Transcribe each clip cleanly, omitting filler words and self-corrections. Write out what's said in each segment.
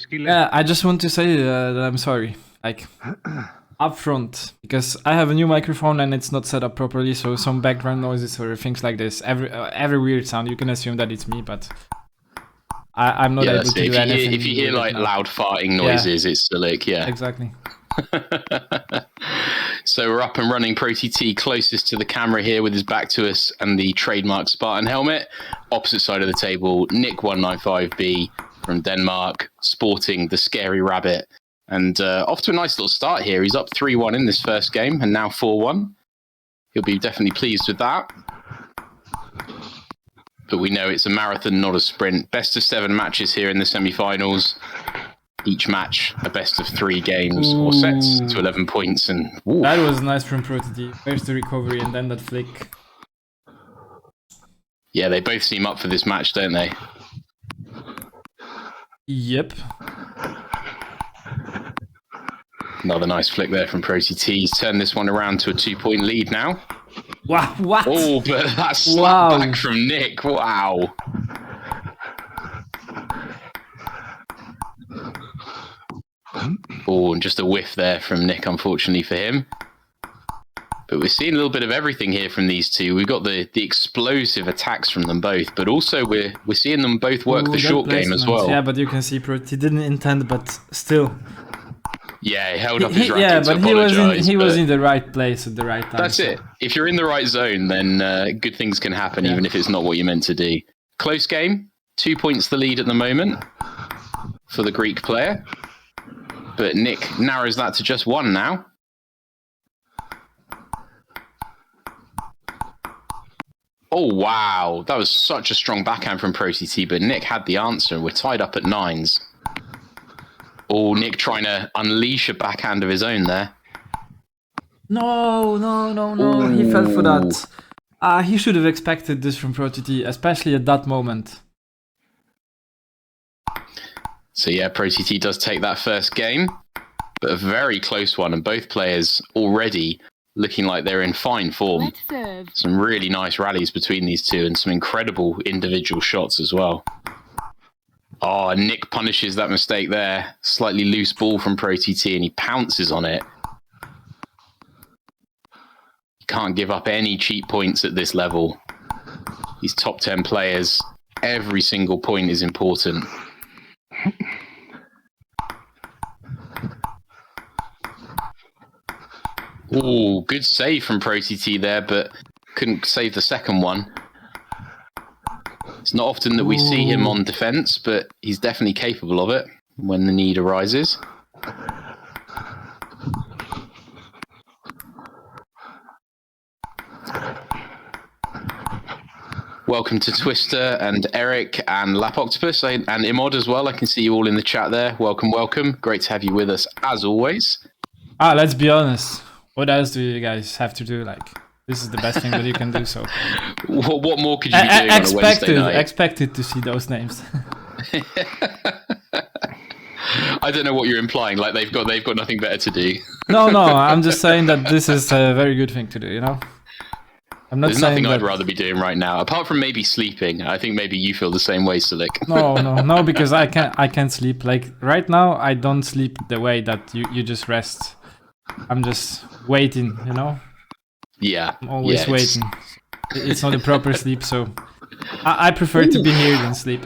Yeah, I just want to say that I'm sorry. Like, up front, because I have a new microphone and it's not set up properly, so some background noises or things like this, every weird sound, you can assume that it's me, but I'm not able to do anything. If you hear like loud farting noises, it's Sulik, yeah. Exactly. So we're up and running. ProTT closest to the camera here with his back to us and the trademark Spartan helmet. Opposite side of the table, Nick195b from Denmark, sporting the scary rabbit. And off to a nice little start here. He's up 3-1 in this first game and now 4-1. He'll be definitely pleased with that. But we know it's a marathon, not a sprint. Best of 7 matches here in the semi-finals. Each match a best of 3 games or sets to 11 points. And that was nice from ProTT. First the recovery and then that flick. Yeah, they both seem up for this match, don't they? Yep. Another nice flick there from ProTT. He's turned this one around to a 2-point lead now. Wow, what? Oh, but that slap back from Nick. Wow. Oh, and just a whiff there from Nick, unfortunately for him. But we're seeing a little bit of everything here from these two. We've got the explosive attacks from them both, but also we're seeing them both work the short game as well. Yeah, but you can see ProTT didn't intend, but still. Yeah, he held up his racket to apologize. He was in the right place at the right time. That's it. If you're in the right zone, then good things can happen, even if it's not what you meant to do. Close game. 2 points the lead at the moment for the Greek player. But Nick narrows that to just 1 now. Oh, wow. That was such a strong backhand from ProTT, but Nick had the answer. We're tied up at 9s. Oh, Nick trying to unleash a backhand of his own there. No. Ooh. He fell for that. He should have expected this from ProTT, especially at that moment. So yeah, ProTT does take that first game, but a very close one, and both players already looking like they're in fine form. Some really nice rallies between these two and some incredible individual shots as well. Oh, and Nick punishes that mistake there. Slightly loose ball from ProTT and he pounces on it. You can't give up any cheap points at this level. These top 10 players, every single point is important. Oh, good save from ProTT there, but couldn't save the second one. It's not often that we see him on defense, but he's definitely capable of it when the need arises. Welcome to Twister and Eric and Lap Octopus and Imod as well. I can see you all in the chat there. Welcome, welcome. Great to have you with us as always. Let's be honest. What else do you guys have to do? Like, this is the best thing that you can do. So, what more could you be doing on a Wednesday night? Expected to see those names. I don't know what you're implying. Like they've got nothing better to do. No. I'm just saying that this is a very good thing to do. You know. There's nothing I'd rather be doing right now, apart from maybe sleeping. I think maybe you feel the same way, Sulik. No, because I can't sleep. Like right now, I don't sleep the way that you just rest. I'm just waiting, you know? Yeah. I'm always waiting. It's not a proper sleep, so I prefer to be here than sleep.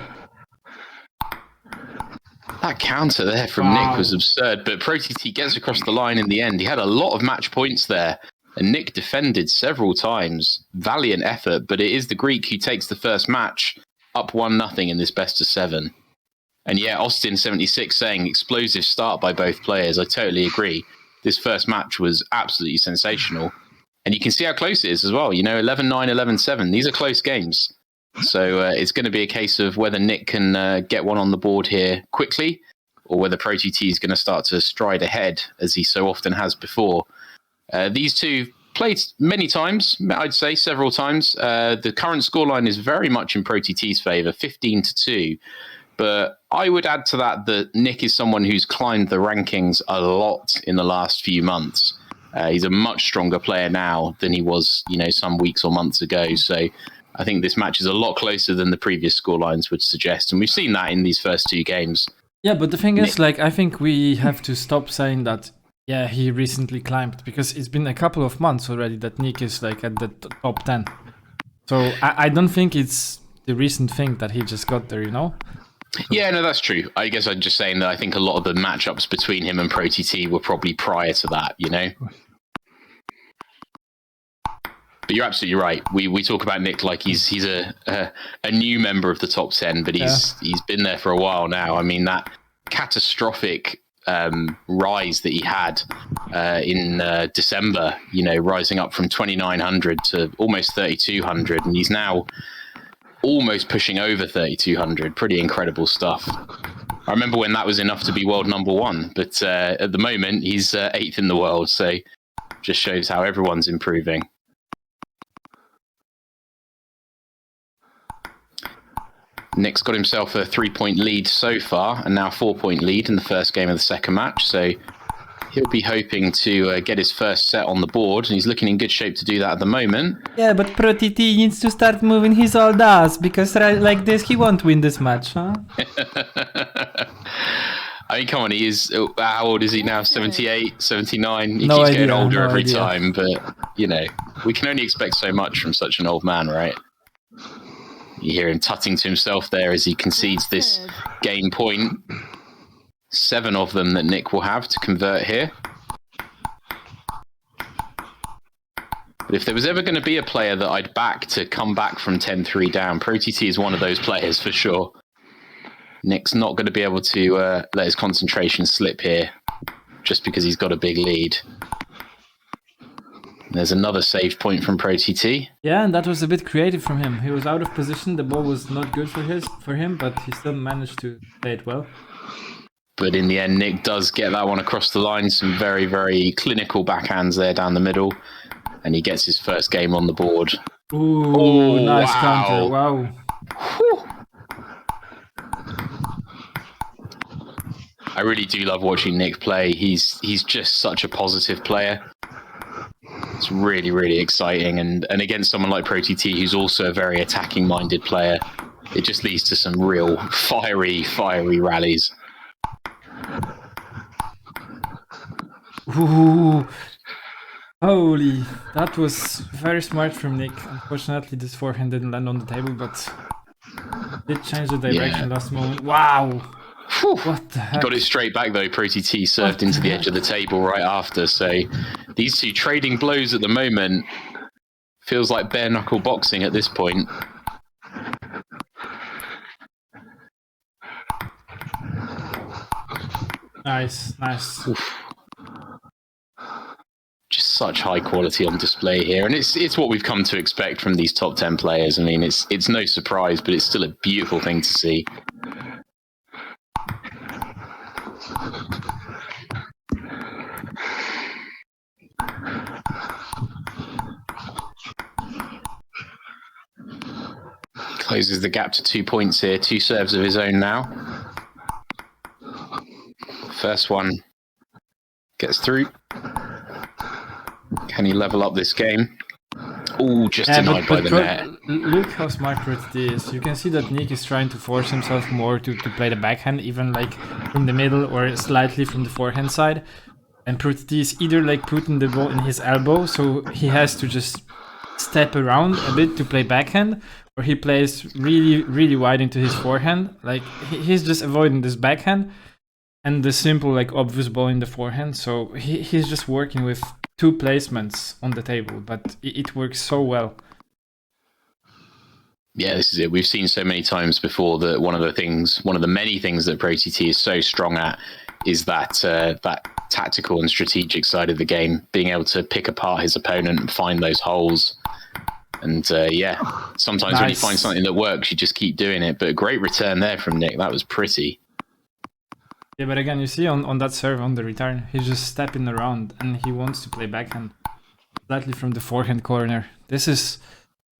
That counter there from Nick was absurd, but ProTT gets across the line in the end. He had a lot of match points there, and Nick defended several times. Valiant effort, but it is the Greek who takes the first match up 1-0 in this best of 7. And yeah, Austin76 saying explosive start by both players. I totally agree. This first match was absolutely sensational. And you can see how close it is as well. You know, 11-9, 11-7. These are close games. So it's going to be a case of whether Nick can get one on the board here quickly, or whether ProTT is going to start to stride ahead, as he so often has before. These two played many times, I'd say several times. The current scoreline is very much in ProTT's favour, 15-2. But I would add to that Nick is someone who's climbed the rankings a lot in the last few months. He's a much stronger player now than he was, you know, some weeks or months ago. So I think this match is a lot closer than the previous scorelines would suggest. And we've seen that in these first 2 games. Yeah, but the thing is, Nick- like, I think we have to stop saying that, yeah, he recently climbed, because it's been a couple of months already that Nick is, like, at the top 10. So I don't think it's the recent thing that he just got there, you know? Yeah, no, that's true. I guess I'm just saying that I think a lot of the matchups between him and Pro TT were probably prior to that, you know? But you're absolutely right. We talk about Nick like he's a new member of the top 10, but he's been there for a while now. I mean, that catastrophic rise that he had in December, you know, rising up from 2,900 to almost 3,200, and he's now almost pushing over 3,200. Pretty incredible stuff. I remember when that was enough to be world number one, but at the moment he's 8th in the world, so just shows how everyone's improving. Nick's got himself a 3-point lead so far, and now 4-point lead in the first game of the second match. So he'll be hoping to get his first set on the board, and he's looking in good shape to do that at the moment. Yeah, but Pro TT needs to start moving his old ass, because like this he won't win this match, huh? I mean, come on, he is, how old is he now? 78, 79? He No keeps idea, getting older no every idea. time, but, you know, we can only expect so much from such an old man, right? You hear him tutting to himself there as he concedes this game point. 7 of them that Nick will have to convert here. But if there was ever going to be a player that I'd back to come back from 10-3 down, Pro TT is one of those players for sure. Nick's not going to be able to let his concentration slip here just because he's got a big lead. There's another save point from Pro TT. Yeah, and that was a bit creative from him. He was out of position, the ball was not good for him, but he still managed to play it well. But in the end, Nick does get that one across the line. Some very, very clinical backhands there down the middle. And he gets his first game on the board. Ooh, nice wow. counter, wow. Whew. I really do love watching Nick play. He's just such a positive player. It's really, really exciting. And against someone like Pro TT, who's also a very attacking-minded player, it just leads to some real fiery rallies. Ooh. Holy, that was very smart from Nick. Unfortunately, this forehand didn't land on the table, but did change the direction last moment. Wow! Whew. What the heck? Got it straight back though. Pro TT served into the edge of the table right after. So these two trading blows at the moment. Feels like bare knuckle boxing at this point. Nice, nice. Oof. Just such high quality on display here, and it's what we've come to expect from these top 10 players. I mean, it's no surprise, but it's still a beautiful thing to see. Closes the gap to 2 points here. 2 serves of his own now. First one gets through. Can he level up this game? Oh, just denied by the net. Look how smart Prott is. You can see that Nick is trying to force himself more to play the backhand, even like from the middle or slightly from the forehand side. And Prott is either like putting the ball in his elbow, so he has to just step around a bit to play backhand, or he plays really, really wide into his forehand. Like he's just avoiding this backhand and the simple, like obvious ball in the forehand. So he's just working with 2 placements on the table, but it works so well. Yeah, this is it. We've seen so many times before that one of the many things that Pro TT is so strong at is that tactical and strategic side of the game, being able to pick apart his opponent and find those holes. And sometimes when you find something that works, you just keep doing it. But a great return there from Nick. That was pretty. Yeah, but again, you see on that serve, on the return, he's just stepping around and he wants to play backhand slightly from the forehand corner. This is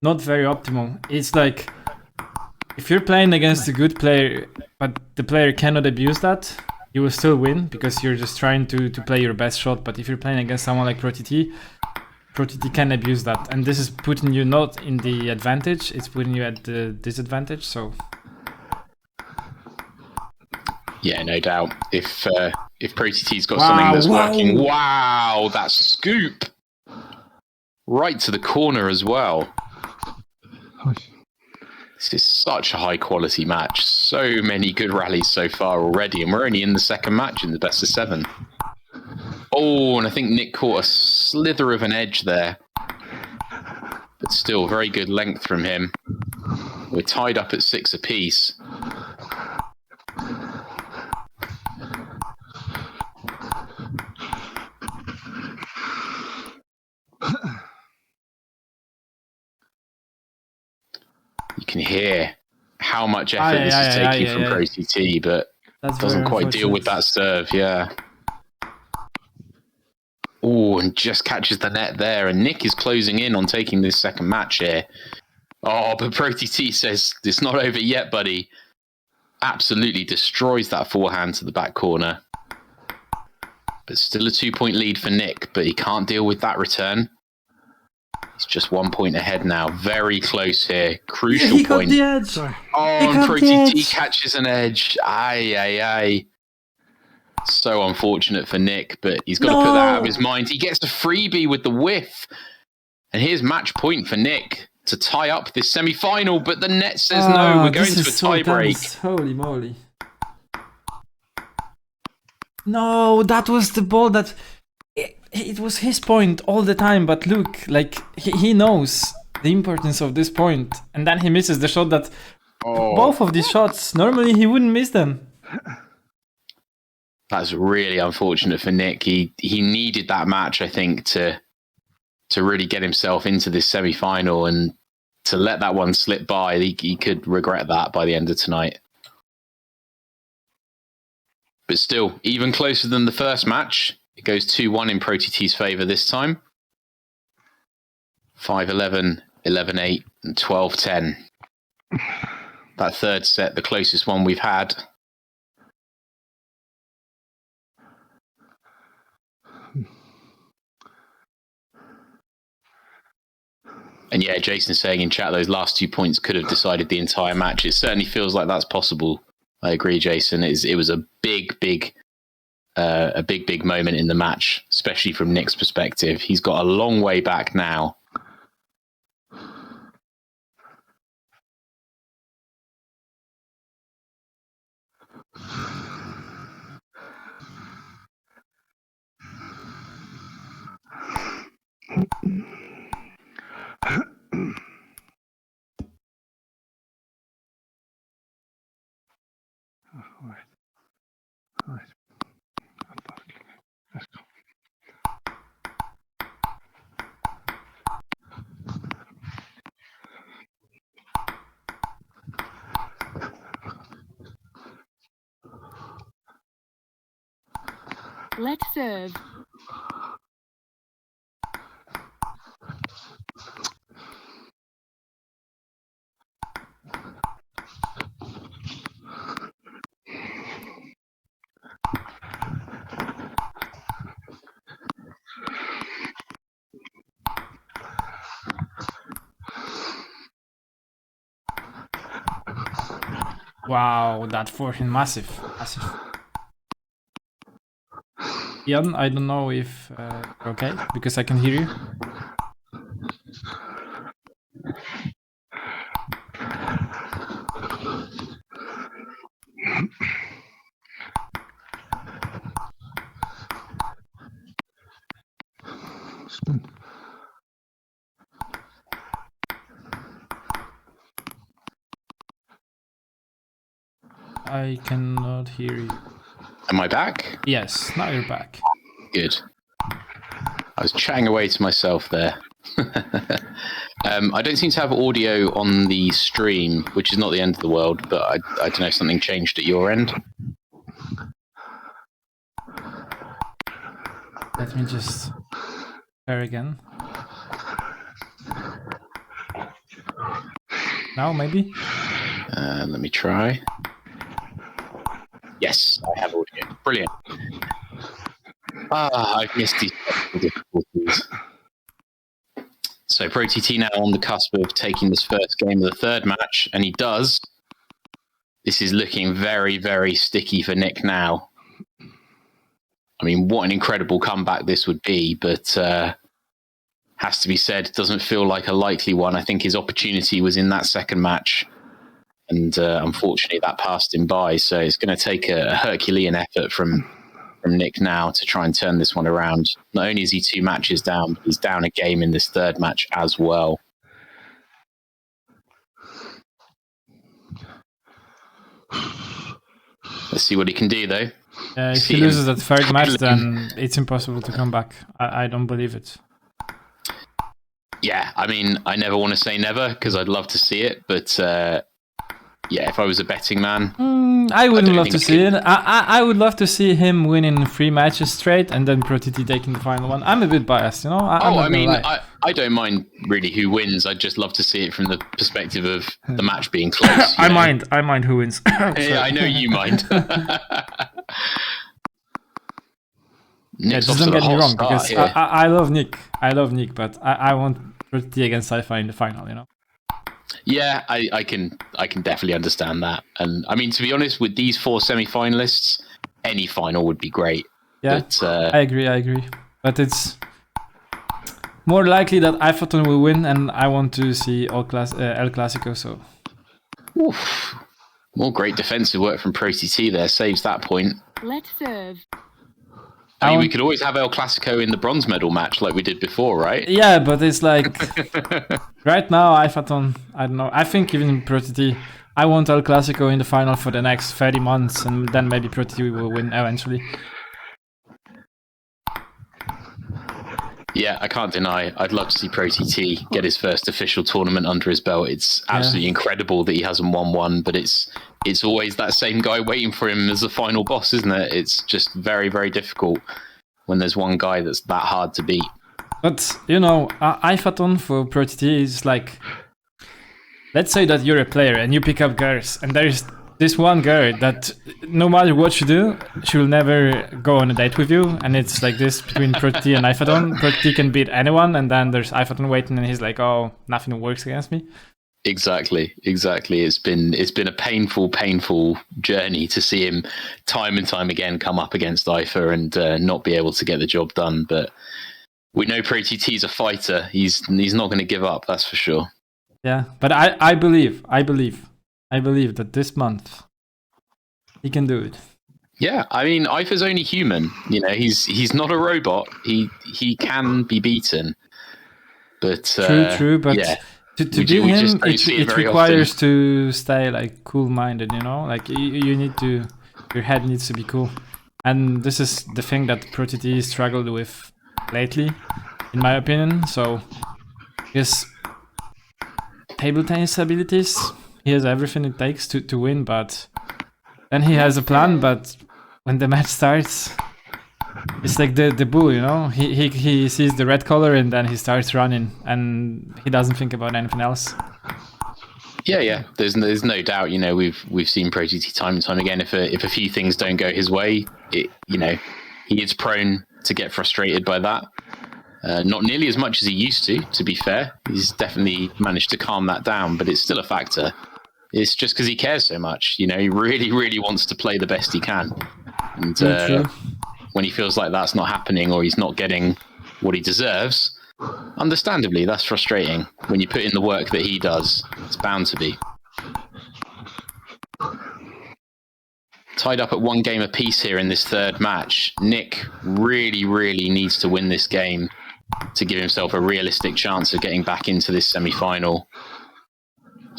not very optimal. It's like, if you're playing against a good player, but the player cannot abuse that, you will still win because you're just trying to play your best shot. But if you're playing against someone like Prott can abuse that. And this is putting you not in the advantage, it's putting you at the disadvantage, so... Yeah, no doubt. If Pro TT's got something that's working, wow, that scoop right to the corner as well. This is such a high quality match. So many good rallies so far already, and we're only in the second match in the best of 7. Oh, and I think Nick caught a slither of an edge there, but still very good length from him. We're tied up at 6 apiece. You can hear how much effort this is taking from Pro TT, but doesn't quite deal with that serve, yeah. Oh, and just catches the net there, and Nick is closing in on taking this second match here. Oh, but Pro TT says, it's not over yet, buddy. Absolutely destroys that forehand to the back corner. But still a 2-point lead for Nick, but he can't deal with that return. He's just 1 point ahead now. Very close here. Crucial he point. Got the edge. Oh, and Pro TT catches an edge. Aye. So unfortunate for Nick, but he's got to put that out of his mind. He gets a freebie with the whiff. And here's match point for Nick to tie up this semi-final, but the net says no. We're going to a tie break. Holy moly. No, that was the ball that... It was his point all the time, but look, like, he knows the importance of this point. And then he misses the shot that... Both of these shots, normally he wouldn't miss them. That's really unfortunate for Nick. He needed that match, I think, to really get himself into this semi-final, and to let that one slip by, he could regret that by the end of tonight. But still, even closer than the first match. It goes 2-1 in Pro TT's favour this time. 5-11, 11-8, and 12-10. That third set, the closest one we've had. And yeah, Jason's saying in chat those last 2 points could have decided the entire match. It certainly feels like that's possible. I agree, Jason. It was a big moment in the match, especially from Nick's perspective. He's got a long way back now. All right. Let's go. Let's serve. Wow, that forehand, massive. Ian, I don't know if you're okay, because I can hear you. Spin. I cannot hear you. Am I back? Yes, now you're back. Good. I was chatting away to myself there. I don't seem to have audio on the stream, which is not the end of the world, but I don't know if something changed at your end. Let me just pair again. Now, maybe? Let me try. Yes, I have audio. Brilliant. I've missed these technical difficulties. So Pro TT now on the cusp of taking this first game of the third match, and he does. This is looking very, very sticky for Nick now. I mean, what an incredible comeback this would be, but has to be said, doesn't feel like a likely one. I think his opportunity was in that second match, and unfortunately that passed him by. So it's going to take a Herculean effort from Nick now to try and turn this one around. Not only is he 2 matches down, but he's down a game in this third match as well. Let's see what he can do, though. If he loses that third match, then it's impossible to come back. I don't believe it. Yeah, I mean, I never want to say never because I'd love to see it, but yeah, if I was a betting man, I wouldn't love to see it. I would love to see him winning 3 matches straight and then Prott taking the final one. I'm a bit biased, you know. I don't mind really who wins. I'd just love to see it from the perspective of the match being close. I mind who wins. Yeah, I know you mind. Yeah, just don't get me wrong, because I love Nick. I love Nick, but I want Prott against Sci-Fi in the final, you know. Yeah, I can definitely understand that. And I mean, to be honest, with these 4 semi-finalists, any final would be great. Yeah, but, I agree. But it's more likely that Ifaton will win, and I want to see El Clasico, so... Oof. More great defensive work from Prott there, saves that point. Let's serve. I mean, we could always have El Clasico in the bronze medal match like we did before, right? Yeah, but it's like... right now, Ifaton, I don't know. I think even Prott, I want El Clasico in the final for the next 30 months, and then maybe Prott will win eventually. Yeah, I can't deny. I'd love to see Prott get his first official tournament under his belt. It's absolutely incredible that he hasn't won one, but it's always that same guy waiting for him as the final boss, isn't it? It's just very, very difficult when there's one guy that's that hard to beat. But, you know, Ifaton for Prott is like... Let's say that you're a player and you pick up girls, and there's this one girl that no matter what you do, she will never go on a date with you, and it's like this between Prott and Ifaton. Prott can beat anyone, and then there's Ifaton waiting, and he's like, oh, nothing works against me. Exactly. It's been a painful journey to see him time and time again come up against Ifa and not be able to get the job done. But we know Prott a fighter. He's not going to give up, that's for sure. Yeah, but I believe that this month he can do it. Yeah, I mean, Ifa's only human. You know, he's not a robot. He can be beaten. But true. But yeah, to beat him, it requires to stay like cool-minded. You know, like you need to, your head needs to be cool. And this is the thing that Prott struggled with lately, in my opinion. So his table tennis abilities, he has everything it takes to win, but then he has a plan, but when the match starts, it's like the bull, you know? He sees the red color and then he starts running and he doesn't think about anything else. Yeah. There's no doubt, you know, we've seen Prott time and time again. If a few things don't go his way, he is prone to get frustrated by that. Not nearly as much as he used to be fair. He's definitely managed to calm that down, but it's still a factor. It's just because he cares so much. You know, he really, really wants to play the best he can. And when he feels like that's not happening or he's not getting what he deserves, understandably, that's frustrating. When you put in the work that he does, it's bound to be. Tied up at 1 game apiece here in this third match. Nick really, really needs to win this game to give himself a realistic chance of getting back into this semi-final.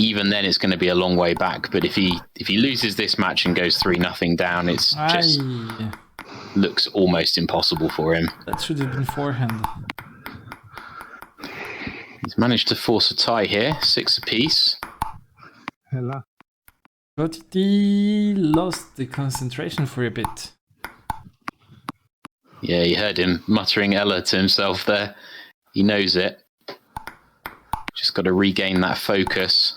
Even then, it's going to be a long way back. But if he loses this match and goes 3-0 down, it's just looks almost impossible for him. That should have been forehand. He's managed to force a tie here, 6 apiece. Hella. But he lost the concentration for a bit. Yeah, you heard him muttering Ella to himself there. He knows it. Just got to regain that focus.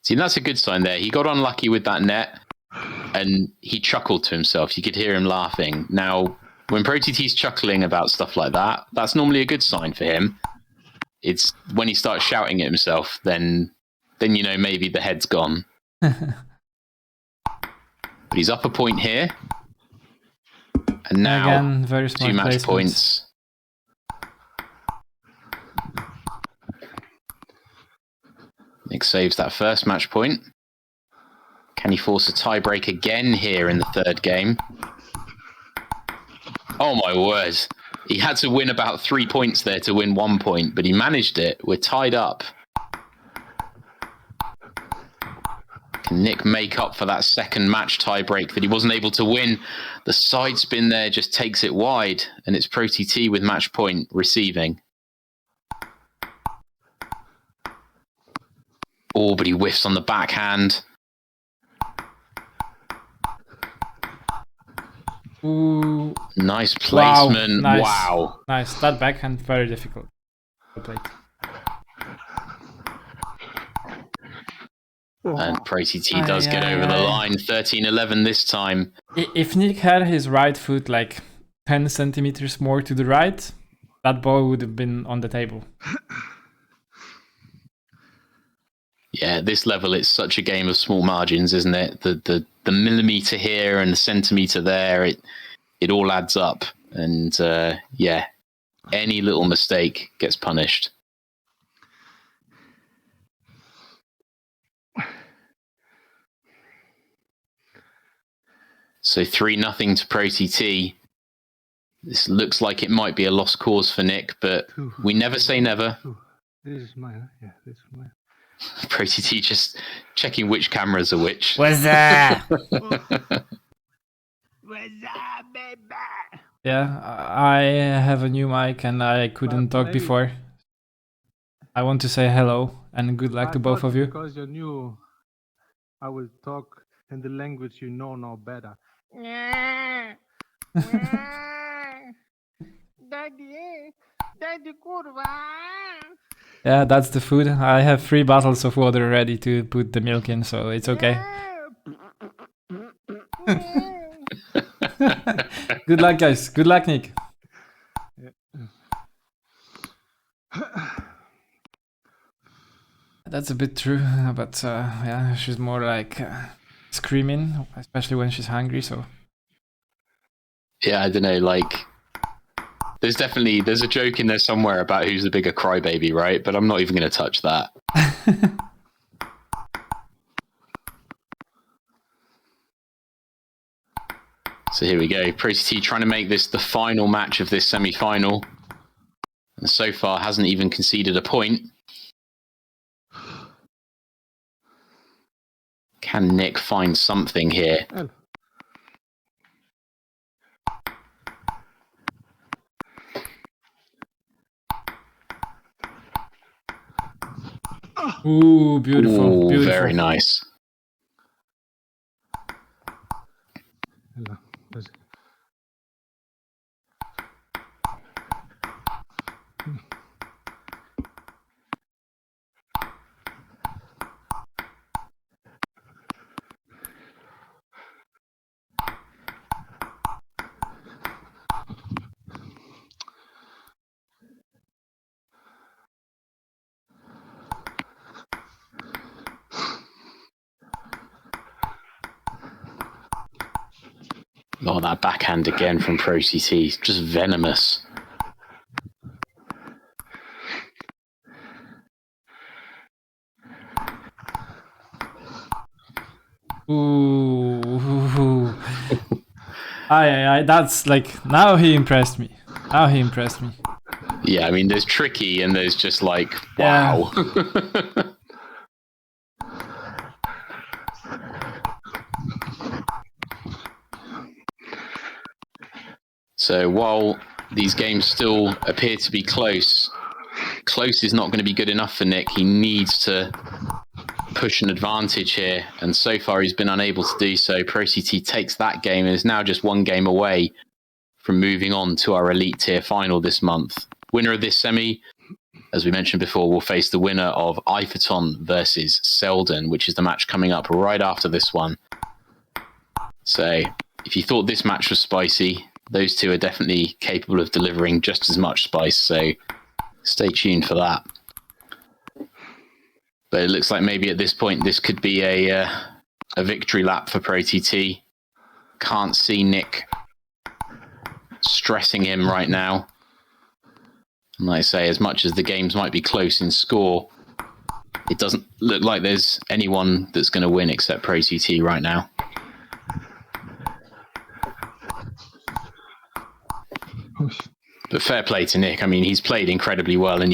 See, that's a good sign there. He got unlucky with that net and he chuckled to himself. You could hear him laughing. Now, when Prott chuckling about stuff like that, that's normally a good sign for him. it's when he starts shouting at himself, then you know maybe the head's gone. But he's up a point here. And now, again, very smart 2 match placement. points. Nick saves that first match point. Can he force a tiebreak again here in the third game? Oh my word. He had to win about 3 points there to win 1 point, but he managed it. We're tied up. Can Nick make up for that second match tiebreak that he wasn't able to win? The side spin there just takes it wide, and it's Pro TT with match point receiving. Oh, but he whiffs on the backhand. Ooh. Nice placement. Nice. Wow. Nice. That backhand, very difficult to play. And Pro TT does get over the line. 13-11 this time. If Nick had his right foot like 10 centimeters more to the right, that ball would have been on the table. Yeah, at this level, it's such a game of small margins, isn't it? The millimeter here and the centimeter there, it all adds up. And yeah, any little mistake gets punished. So 3-0 to Pro TT. This looks like it might be a lost cause for Nick, but we never say never. This is mine. Yeah, this is mine. Pro TT just checking which cameras are which. What's that? What's up, baby? Yeah, I have a new mic and I couldn't talk before. I want to say hello and good luck to both of you. Because you're new, I will talk in the language you know now better. Daddy, kurwa. Yeah, that's the food. I have 3 bottles of water ready to put the milk in, so it's okay. Good luck, guys. Good luck, Nick. That's a bit true, but yeah, she's more like screaming, especially when she's hungry, so... Yeah, I don't know, like... There's a joke in there somewhere about who's the bigger crybaby, right? But I'm not even going to touch that. So here we go. Pro TT trying to make this the final match of this semi-final. And so far hasn't even conceded a point. Can Nick find something here? Ooh, beautiful. Ooh, beautiful. Very nice. Oh, that backhand again from Pro TT. Just venomous. Ooh. That's like, now he impressed me. Yeah, I mean, there's tricky and there's just like, wow. Yeah. So while these games still appear to be close is not going to be good enough for Nick. He needs to push an advantage here, and so far he's been unable to do so. Pro TT takes that game and is now just 1 game away from moving on to our Elite Tier final this month. Winner of this semi, as we mentioned before, will face the winner of Eiferton versus Selden, which is the match coming up right after this one. So if you thought this match was spicy, those two are definitely capable of delivering just as much spice. So Stay tuned for that. But it looks like maybe at this point this could be a victory lap for Pro TT. Can't see Nick stressing him right now. And like I say, as much as the games might be close in score, it doesn't look like there's anyone that's going to win except Pro TT right now. But fair play to Nick. I mean, he's played incredibly well, and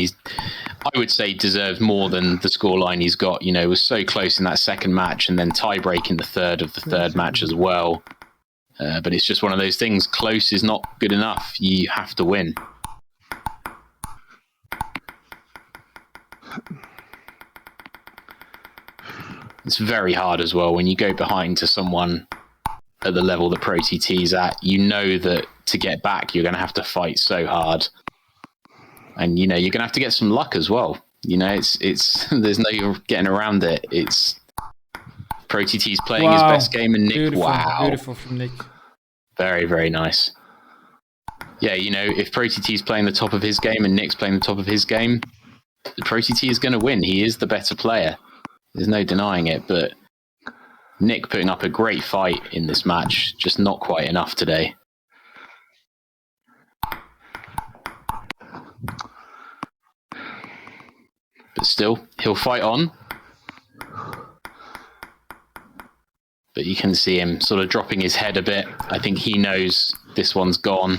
I would say, deserves more than the scoreline he's got. You know, it was so close in that second match, and then tie-break in the third of the third match as well. But it's just one of those things. Close is not good enough. You have to win. It's very hard as well when you go behind to someone at the level that Pro TT's at. You know that to get back, you're going to have to fight so hard. And, you know, you're going to have to get some luck as well. You know, it's there's no getting around it. It's Pro TT's playing his best game, and Nick, Beautiful from Nick. Very, very nice. Yeah, you know, if Pro TT's playing the top of his game and Nick's playing the top of his game, the Pro TT is going to win. He is the better player. There's no denying it, but Nick putting up a great fight in this match, just not quite enough today. But still, he'll fight on. But you can see him sort of dropping his head a bit. I think he knows this one's gone.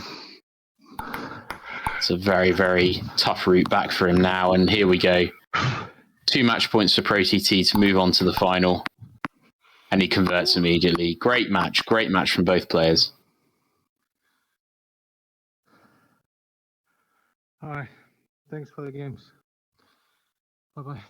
It's a very, very tough route back for him now. And here we go. 2 match points for Pro TT to move on to the final. And he converts immediately. Great match from both players. All right. Thanks for the games. Bye-bye.